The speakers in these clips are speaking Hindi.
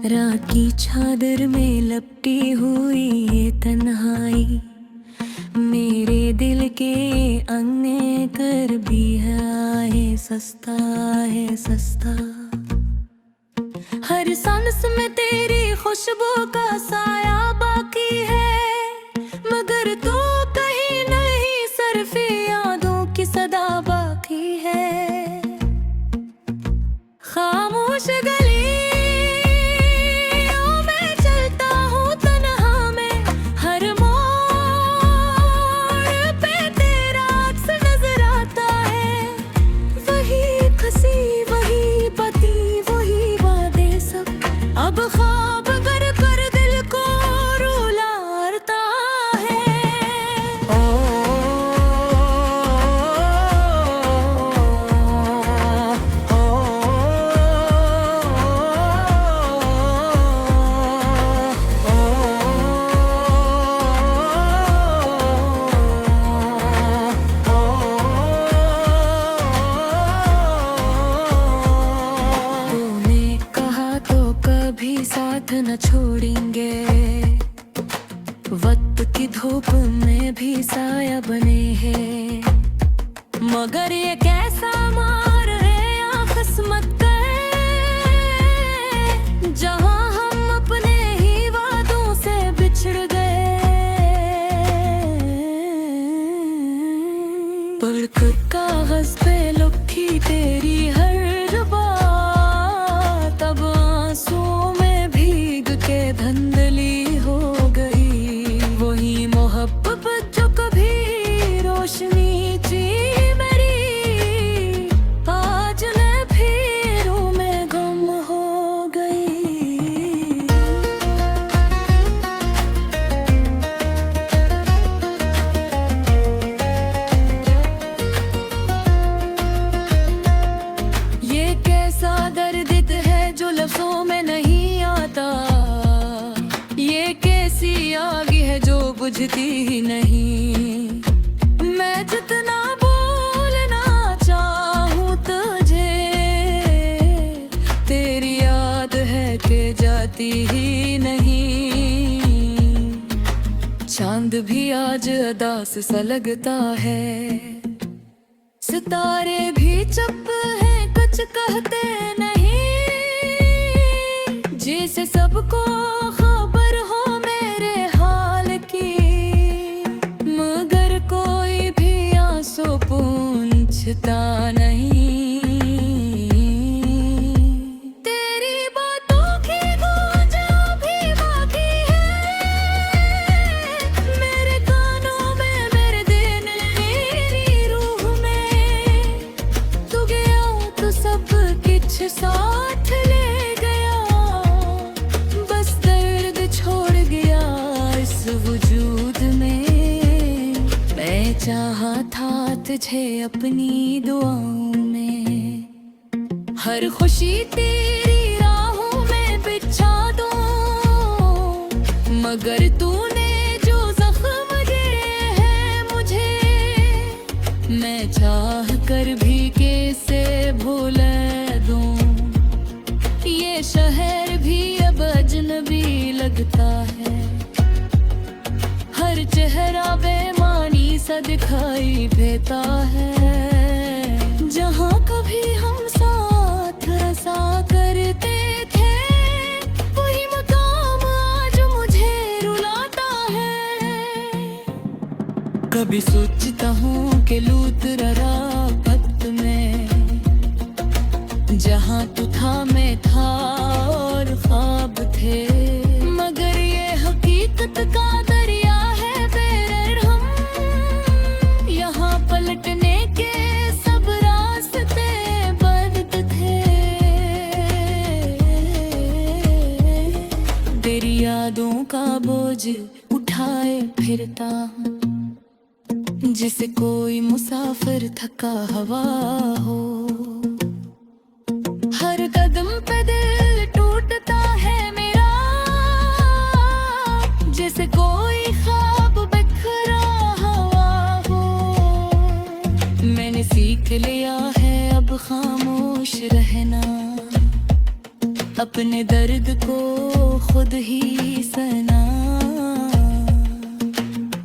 रात की चादर में लपटी हुई ये तन्हाई मेरे दिल के अंगने कर भी है सस्ता है सस्ता। हर सांस में तेरी खुशबू का साया बाकी है, मगर तू कहीं नहीं, सिर्फ यादों की सदा बाकी है। खामोश गलियों में चलता हूँ तन्हा में, हर मोड़ पे तेरा अक्स नजर आता है। वही खसी वही पति वही वादे सब अब ख्वाब कर कर दिल को रुलाता है। कभी साथ न छोड़ेंगे, वक्त की धूप में भी साया बने हैं। मगर ये कैसा मार है या किस्मत का, जहां हम अपने ही वादों से बिछड़ गए। पलक कागज पे लिखी तेरी हर बात अब आंसुओं में भीग के धुंधली हो गई। वही मोहब्बत जो कभी रोशनी थी मेरी, आज नफीरों में गुम हो गई। ये कैसा दर्द है जो लफ्जों में नहीं आता, ये कैसी आग है जो बुझती ही नहीं। मैं जितना बोलना चाहूँ तुझे, तेरी याद है कि जाती ही नहीं। चांद भी आज उदास सा लगता है, सितारे भी चुप हैं कुछ कहते नहीं। जिसे सबको खबर हो मेरे हाल की, मगर कोई भी आंसू पूछता नहीं। तेरी बातों की गूंज अभी बाकी है मेरे कानों में, मेरे दिल मेरी रूह में। तू गया तो सब कुछ साथ ले गया, बस दर्द छोड़ गया इस वजूद में। मैं चाहा था तुझे अपनी दुआओं में, हर खुशी तेरी राहों में बिछा दूं, मगर तूने जो जख्म दिए हैं मुझे, मैं चाह कर भी कैसे भूल दूं। ये शहर भी अब अजनबी लगता है, हर चेहरा बेमानी सा दिखाई देता है। जहां कभी हम साथ ऐसा करते थे, वही मकाम आज मुझे रुलाता है। कभी सोचता हूँ कि लूट रहा वक्त में, जहां तू था मैं था और ख्वाब थे। मगर ये हकीकत का दरिया है बेरहम, यहाँ पलटने के सब रास्ते बंद थे। तेरी यादों का बोझ उठाए फिरता हूँ, जिसे कोई मुसाफिर थका हवा हो। हर कदम पे दिल टूटता है मेरा, जैसे कोई ख्वाब बिखरा हुआ हो। मैंने सीख लिया है अब खामोश रहना, अपने दर्द को खुद ही सना,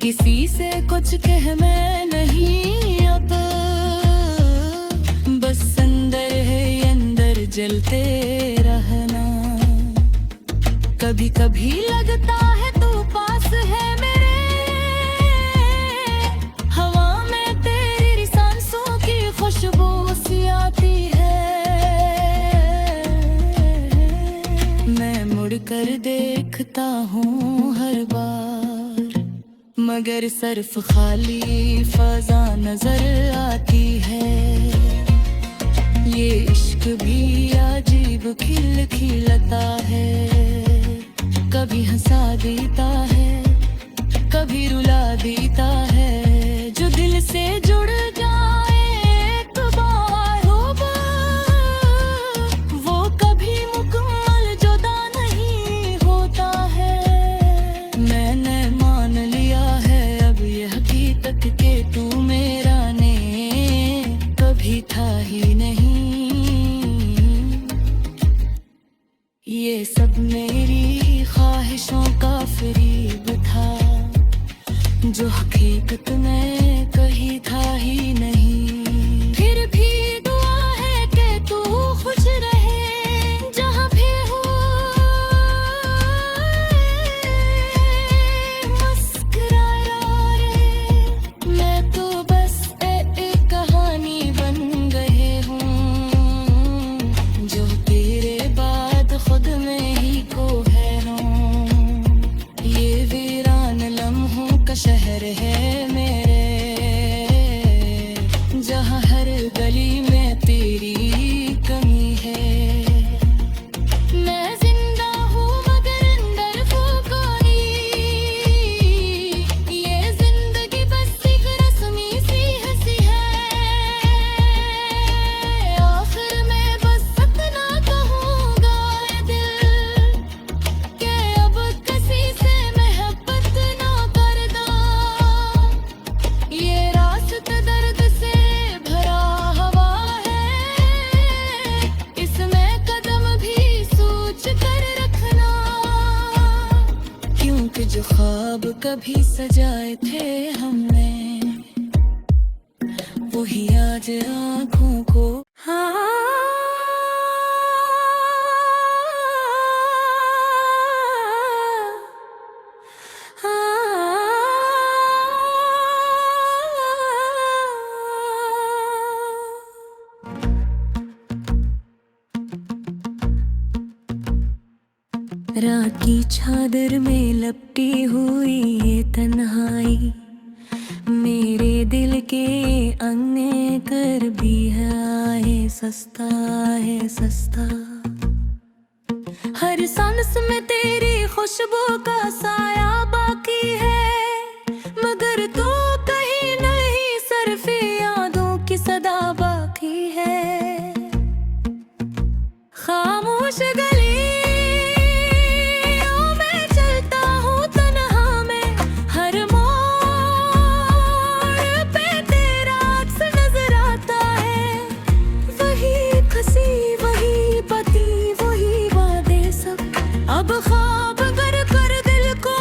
किसी से कुछ कह मैं नहीं अब, बस अंदर है अंदर जलते रहना। कभी कभी लगता है तू पास है मेरे, हवा में तेरी सांसों की खुशबू सी आती है। मैं मुड़कर देखता हूँ हर बार, मगर सिर्फ खाली फजा नजर आती है। ये इश्क भी अजीब खिल खिलता है, कभी हंसा देता है, कभी रुला देता है। जो दिल से जुड़ जाए एक बार हो बार, वो कभी मुकम्मल जुदा नहीं होता है। मैंने मान लिया है अब यह हकीकत के तू मेरा ने कभी था ही नहीं। ये सब मेरी ख्वाहिशों का फरेब था, जो हकीकत में कहीं था ही नहीं। फिर भी दुआ है कि तू खुश रहे जहाँ भी हो, मुस्कुराया रे। मैं तो बस एक कहानी बन गए हूँ, जो तेरे बाद खुद में ही को है हूँ। ये वीरान लम्हों का शहर है मेरे, जहाँ हर गली में तेरी कमी है। मैं जिंदा हूँ मगर अंदर वो कोई, ये जिंदगी बस एक रस्मी सी हंसी है। आखिर में बस इतना कहूँगा ए दिल, कि अब किसी से मोहब्बत ना करना। ये रास्ता दर्द से भरा हवा है, इसमें कदम भी सोच कर रखना। क्योंकि जो ख्वाब कभी सजाए थे हमने, वही आज आँखों को रात की चादर में लपटी हुई ये तन्हाई, मेरे दिल के अंगने कर भी है सस्ता है सस्ता। हर सांस में तेरी खुशबू का साया बाकी है, मगर तू कहीं नहीं, सिर्फ यादों की सदा बाकी है। खामोश गली अब ख्वाब कर कर दिल को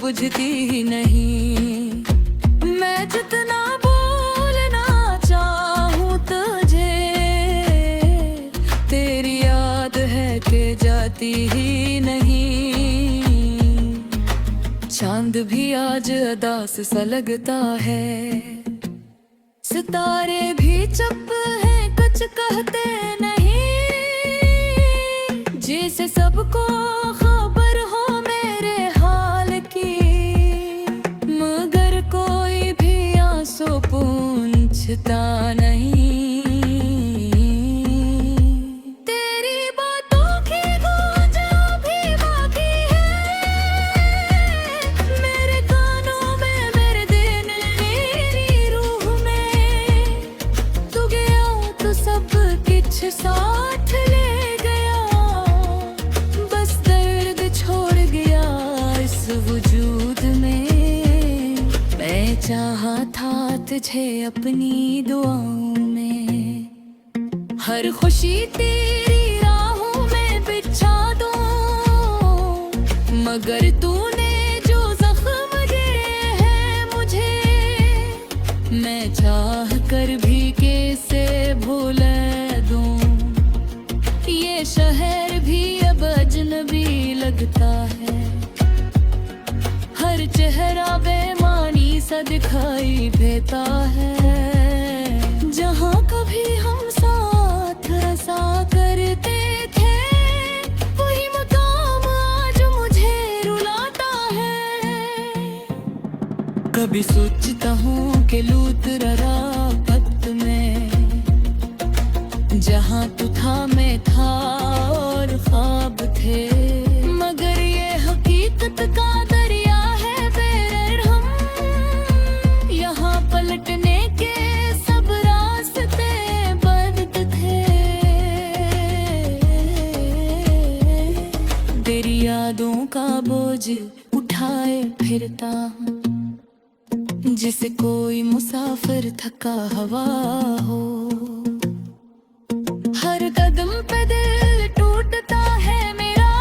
बुझती ही नहीं। मैं जितना बोलना चाहूँ तुझे, तेरी याद है कि जाती ही नहीं। चांद भी आज उदास सा लगता है, सितारे भी चुप हैं, कुछ कहते नहीं। जैसे सबको खबर हो मेरे हाल की, मगर कोई भी आंसू पूछता नहीं। तेरी बातों की गूंज अभी बाकी है, मेरे कानों में, मेरे दिल, मेरी रूह में। तू गया तो सब कुछ साथ ले गया, बस दर्द छोड़ गया इस वजूद में। मैं चाहा था तुझे अपनी दुआओं में, हर खुशी तेरी राहों में बिछा दूं, मगर तूने जो जख्म दिए हैं मुझे, मैं चाह कर भी कैसे भूल दूं। ये शहर भी अब अजनबी लगता है, हर चेहरा बेमानी सा दिखाई देता है। जहाँ कभी हम साथ ऐसा करते थे, वही मकाम आज मुझे रुलाता है। कभी सोचता हूँ कि लूट रात में, जहाँ तू था मैं था और ख्वाब थे, मगर ये हकीकत का दरिया है बेरहम। यहाँ पलटने के सब रास्ते बंद थे। तेरी यादों का बोझ उठाए फिरता हूँ, जिसे कोई मुसाफिर थका हवा हो। हर कदम पे दिल टूटता है मेरा,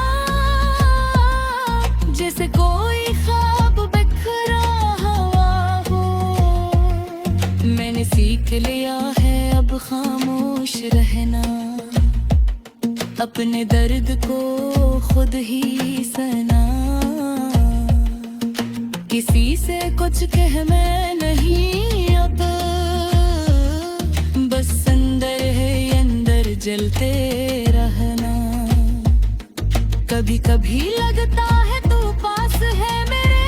जैसे कोई ख्वाब बिखरा हुआ हो। मैंने सीख लिया है अब खामोश रहना, अपने दर्द को खुद ही सहना। किसी से कुछ कह मैं नहीं अब, बस अंदर है अंदर जलते रहना। कभी कभी लगता है तू पास है मेरे,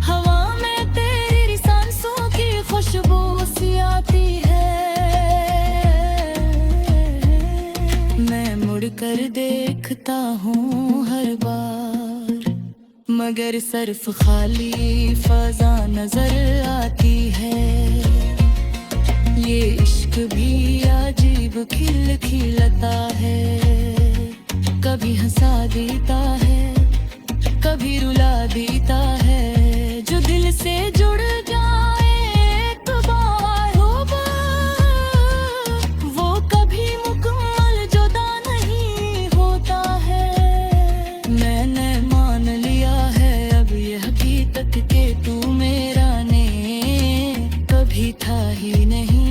हवा में तेरी सांसों की खुशबू सी आती है। मैं मुड़कर देखता हूँ हर बार, मगर सिर्फ खाली फजा नजर आती है। ये इश्क भी अजीब खिल खिलता है, कभी हंसा देता है, कभी रुला देता है। जो दिल से जुड़ जाए एक बार हो, वो कभी मुकम्मल जुदा नहीं होता है। मैंने मान लिया है अब ये हकीकत के तू मेरा ने कभी था ही नहीं।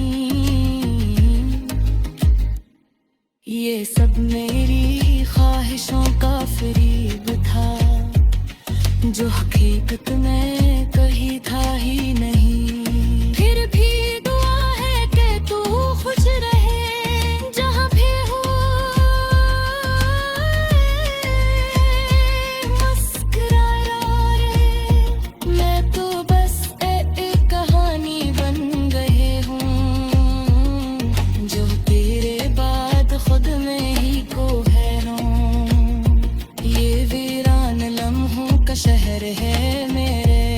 ये सब मेरी ख्वाहिशों का फरेब था, जो हकीकत में कहीं था ही नहीं। फिर भी दुआ है कि तू खुश रहे जहाँ भी हो, मुस्कुराया रहे। मैं तो बस एक कहानी बन गए हूँ, जो तेरे बाद खुद में ही को हैरान। ये वीरान लम्हों का शहर है मेरे,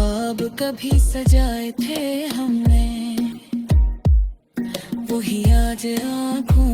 ख्वाब कभी सजाए थे हमने, वही आज आँखों